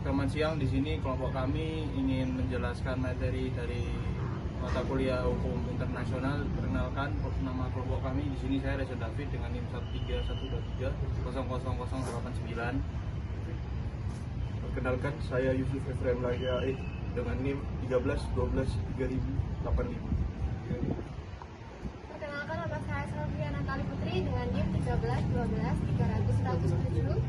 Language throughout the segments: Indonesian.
Selamat siang, di sini kelompok kami ingin menjelaskan materi dari mata kuliah hukum internasional. Perkenalkan, nama kelompok kami di sini saya Reza David dengan NIM 13123 Perkenalkan, saya Yusuf Efraim Laya dengan NIM 13 12 3000 8000. Perkenalkan, nama saya Selviana Natali Putri dengan NIM 13 12 300 107.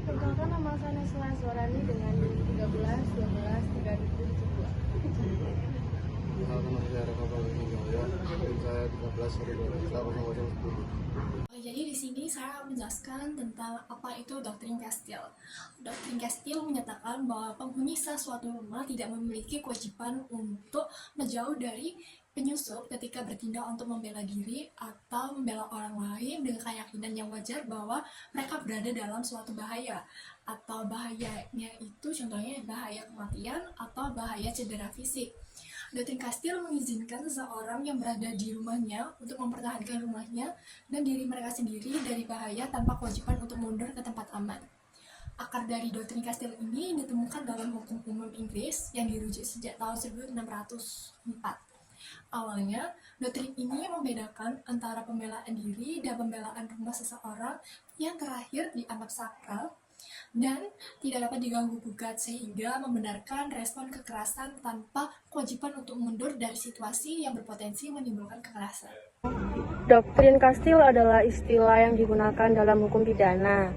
Perkenalkan, nama saya Nesla Azwarani dengan NIM 13 12 3072. Perkenalkan, nama saya Raka Palingnya, NIM saya 13 12 Jadi di sini saya menjelaskan tentang apa itu doktrin Castile. Doktrin Castile menyatakan bahwa penghuni suatu rumah tidak memiliki kewajiban untuk menjauh dari penyusup ketika bertindak untuk membela diri atau membela orang lain dengan keyakinan yang wajar bahwa mereka berada dalam suatu bahaya, atau bahayanya itu contohnya bahaya kematian atau bahaya cedera fisik. Doktrin Castile mengizinkan seseorang yang berada di rumahnya untuk mempertahankan rumahnya dan diri mereka sendiri dari bahaya tanpa kewajiban untuk mundur ke tempat aman. Akar dari doktrin Castile ini ditemukan dalam hukum umum Inggris yang dirujuk sejak tahun 1604. Awalnya, doktrin ini membedakan antara pembelaan diri dan pembelaan rumah seseorang yang terakhir dianggap sakral dan tidak dapat diganggu-gugat, sehingga membenarkan respon kekerasan tanpa kewajiban untuk mundur dari situasi yang berpotensi menimbulkan kekerasan. Doktrin Castile adalah istilah yang digunakan dalam hukum pidana,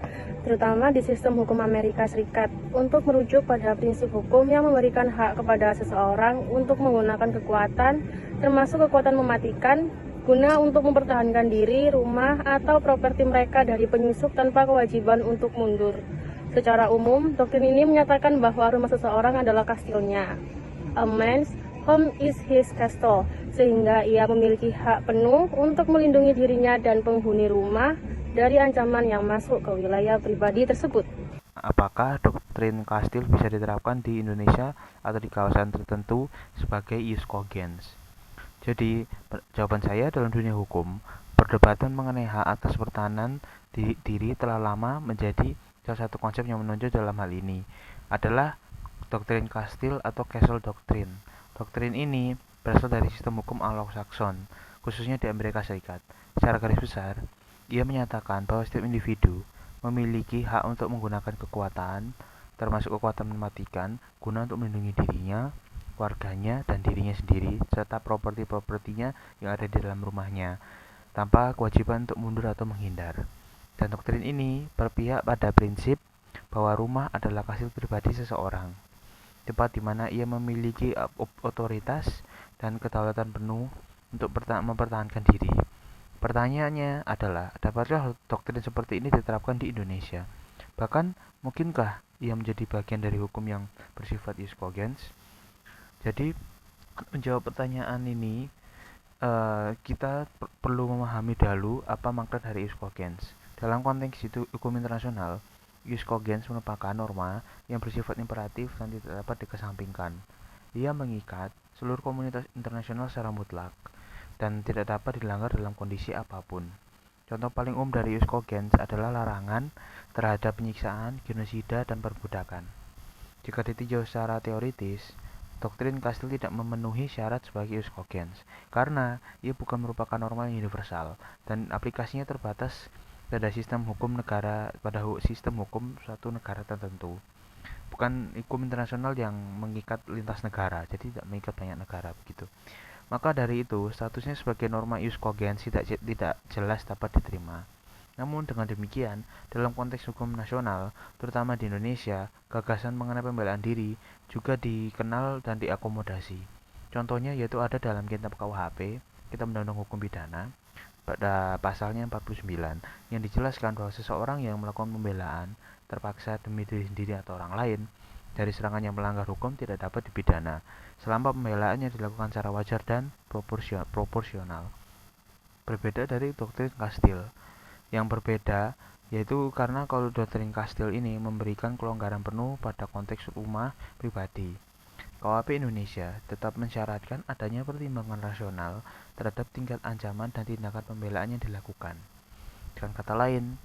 terutama di sistem hukum Amerika Serikat, untuk merujuk pada prinsip hukum yang memberikan hak kepada seseorang untuk menggunakan kekuatan, termasuk kekuatan mematikan, guna untuk mempertahankan diri, rumah, atau properti mereka dari penyusup tanpa kewajiban untuk mundur. Secara umum, doktrin ini menyatakan bahwa rumah seseorang adalah kastilnya. A man's home is his castle, sehingga ia memiliki hak penuh untuk melindungi dirinya dan penghuni rumah dari ancaman yang masuk ke wilayah pribadi tersebut. Apakah doktrin Castile bisa diterapkan di Indonesia atau di kawasan tertentu sebagai ius cogens? Jadi, jawaban saya dalam dunia hukum, perdebatan mengenai hak atas pertahanan diri telah lama menjadi salah satu konsep yang menonjol dalam hal ini adalah doktrin Castile atau Castle Doctrine. Doktrin ini berasal dari sistem hukum Anglo-Saxon, khususnya di Amerika Serikat. Secara garis besar, ia menyatakan bahwa setiap individu memiliki hak untuk menggunakan kekuatan, termasuk kekuatan mematikan, guna untuk melindungi dirinya, warganya, dan dirinya sendiri, serta properti-propertinya yang ada di dalam rumahnya, tanpa kewajiban untuk mundur atau menghindar. Dan doktrin ini berpihak pada prinsip bahwa rumah adalah kastil pribadi seseorang, tempat di mana ia memiliki otoritas dan kedaulatan penuh untuk mempertahankan diri. Pertanyaannya adalah, dapatkah doktrin seperti ini diterapkan di Indonesia? Bahkan, mungkinkah ia menjadi bagian dari hukum yang bersifat ius cogens? Jadi, menjawab pertanyaan ini, kita perlu memahami dahulu apa makna dari ius cogens. Dalam konteks itu hukum internasional, ius cogens merupakan norma yang bersifat imperatif dan tidak dapat dikesampingkan. Ia mengikat seluruh komunitas internasional secara mutlak dan tidak dapat dilanggar dalam kondisi apapun. Contoh paling umum dari ius cogens adalah larangan terhadap penyiksaan, genosida, dan perbudakan. Jika ditinjau secara teoritis, doktrin Castile tidak memenuhi syarat sebagai ius cogens karena ia bukan merupakan norma yang universal dan aplikasinya terbatas pada sistem hukum suatu negara tertentu. Bukan hukum internasional yang mengikat lintas negara, jadi tidak mengikat banyak negara begitu. Maka dari itu, statusnya sebagai norma ius cogens tidak jelas dapat diterima. Namun dengan demikian, dalam konteks hukum nasional, terutama di Indonesia, gagasan mengenai pembelaan diri juga dikenal dan diakomodasi. Contohnya yaitu ada dalam Kitab KUHP, Kitab Undang-Undang Hukum Pidana, pada pasalnya 49, yang dijelaskan bahwa seseorang yang melakukan pembelaan terpaksa demi diri sendiri atau orang lain dari serangan yang melanggar hukum tidak dapat dipidana selama pembelaannya dilakukan secara wajar dan proporsional. Berbeda dari doktrin Castile. Yang berbeda yaitu karena kalau doktrin Castile ini memberikan kelonggaran penuh pada konteks rumah pribadi. KUHP Indonesia tetap mensyaratkan adanya pertimbangan rasional terhadap tingkat ancaman dan tindakan pembelaan yang dilakukan. Dengan kata lain,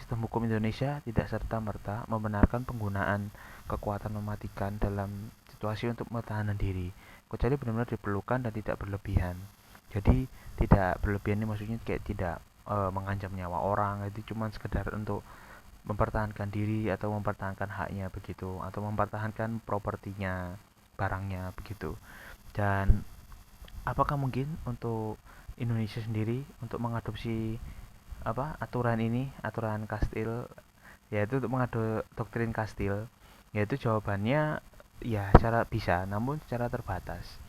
sistem hukum Indonesia tidak serta-merta membenarkan penggunaan kekuatan mematikan dalam situasi untuk pertahanan diri, kecuali benar-benar diperlukan dan tidak berlebihan. Jadi tidak berlebihan ini maksudnya kayak tidak mengancam nyawa orang, itu cuma sekedar untuk mempertahankan diri atau mempertahankan haknya begitu, atau mempertahankan propertinya, barangnya begitu. Dan apakah mungkin untuk Indonesia sendiri untuk mengadopsi aturan ini, aturan Kastil, yaitu untuk mengadopsi doktrin Kastil? Yaitu jawabannya ya secara bisa, namun secara terbatas.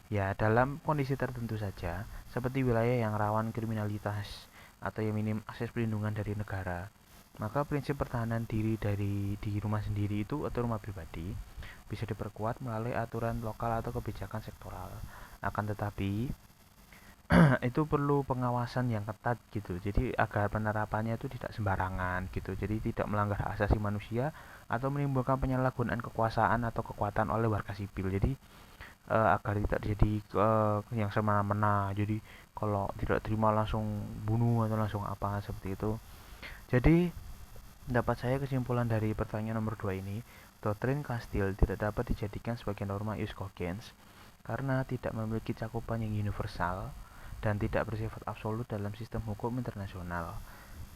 Ya, dalam kondisi tertentu saja, seperti wilayah yang rawan kriminalitas atau yang minim akses perlindungan dari negara, maka prinsip pertahanan diri di rumah sendiri itu atau rumah pribadi bisa diperkuat melalui aturan lokal atau kebijakan sektoral. Akan tetapi itu perlu pengawasan yang ketat gitu. Jadi agar penerapannya itu tidak sembarangan gitu. Jadi tidak melanggar hak asasi manusia atau menimbulkan penyalahgunaan kekuasaan atau kekuatan oleh warga sipil. Jadi agar tidak terjadi yang semena-mena. Jadi kalau tidak terima langsung bunuh atau langsung apa seperti itu. Jadi dapat saya kesimpulan dari pertanyaan nomor 2 ini, doktrin Kastil tidak dapat dijadikan sebagai norma ius cogens karena tidak memiliki cakupan yang universal dan tidak bersifat absolut dalam sistem hukum internasional.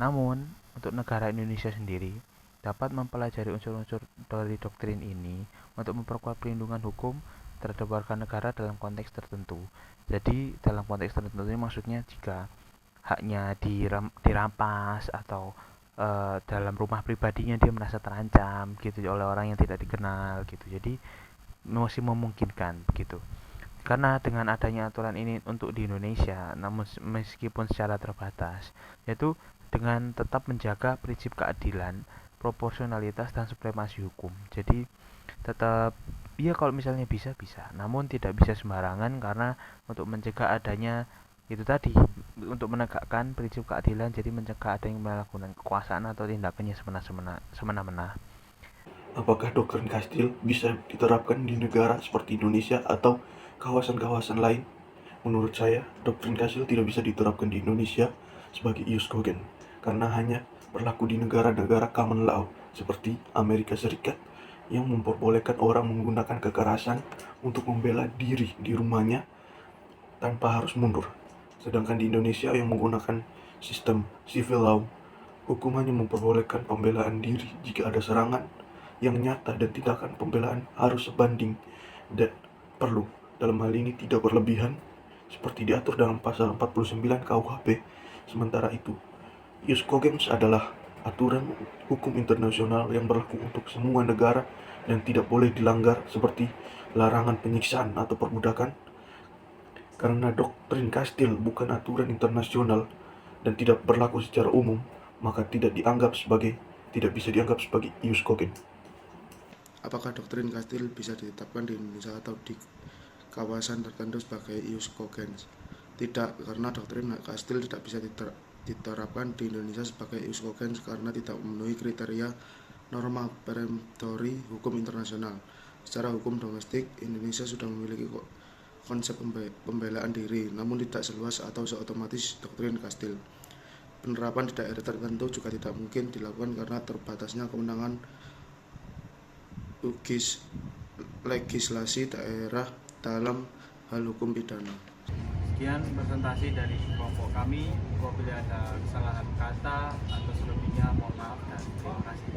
Namun, untuk negara Indonesia sendiri dapat mempelajari unsur-unsur dari doktrin ini untuk memperkuat perlindungan hukum terhadap warga negara dalam konteks tertentu. Jadi, dalam konteks tertentu ini maksudnya jika haknya dirampas atau dalam rumah pribadinya dia merasa terancam gitu oleh orang yang tidak dikenal gitu. Jadi masih memungkinkan begitu. Karena dengan adanya aturan ini untuk di Indonesia, namun meskipun secara terbatas, yaitu dengan tetap menjaga prinsip keadilan, proporsionalitas dan supremasi hukum. Jadi tetap ya kalau misalnya bisa, namun tidak bisa sembarangan karena untuk mencegah adanya itu tadi, untuk menegakkan prinsip keadilan, jadi mencegah ada yang melakukan kekuasaan atau tindakannya semena-mena. Apakah doktrin Kastil bisa diterapkan di negara seperti Indonesia atau kawasan-kawasan lain? Menurut saya, doktrin Kastil tidak bisa diterapkan di Indonesia sebagai ius cogens karena hanya berlaku di negara-negara common law seperti Amerika Serikat yang memperbolehkan orang menggunakan kekerasan untuk membela diri di rumahnya tanpa harus mundur. Sedangkan di Indonesia yang menggunakan sistem civil law, hukum hanya memperbolehkan pembelaan diri jika ada serangan yang nyata dan tindakan pembelaan harus sebanding dan perlu. Dalam hal ini tidak berlebihan seperti diatur dalam pasal 49 KUHP. Sementara itu, ius cogens adalah aturan hukum internasional yang berlaku untuk semua negara dan tidak boleh dilanggar seperti larangan penyiksaan atau perbudakan. Karena doktrin Kastil bukan aturan internasional dan tidak berlaku secara umum, maka tidak bisa dianggap sebagai ius cogens. Apakah doktrin Kastil bisa ditetapkan di Indonesia atau di kawasan tertentu sebagai ius cogens? Tidak, karena doktrin Kastil tidak bisa diterapkan di Indonesia sebagai ius cogens karena tidak memenuhi kriteria norma peremptory hukum internasional. Secara hukum domestik, Indonesia sudah memiliki konsep pembelaan diri, namun tidak seluas atau seotomatis doktrin Kastil. Penerapan di daerah tertentu juga tidak mungkin dilakukan karena terbatasnya kewenangan legislasi daerah dalam hal hukum pidana. Sekian presentasi dari kelompok kami. Apabila ada kesalahan kata atau selebihnya mohon maaf dan terima kasih.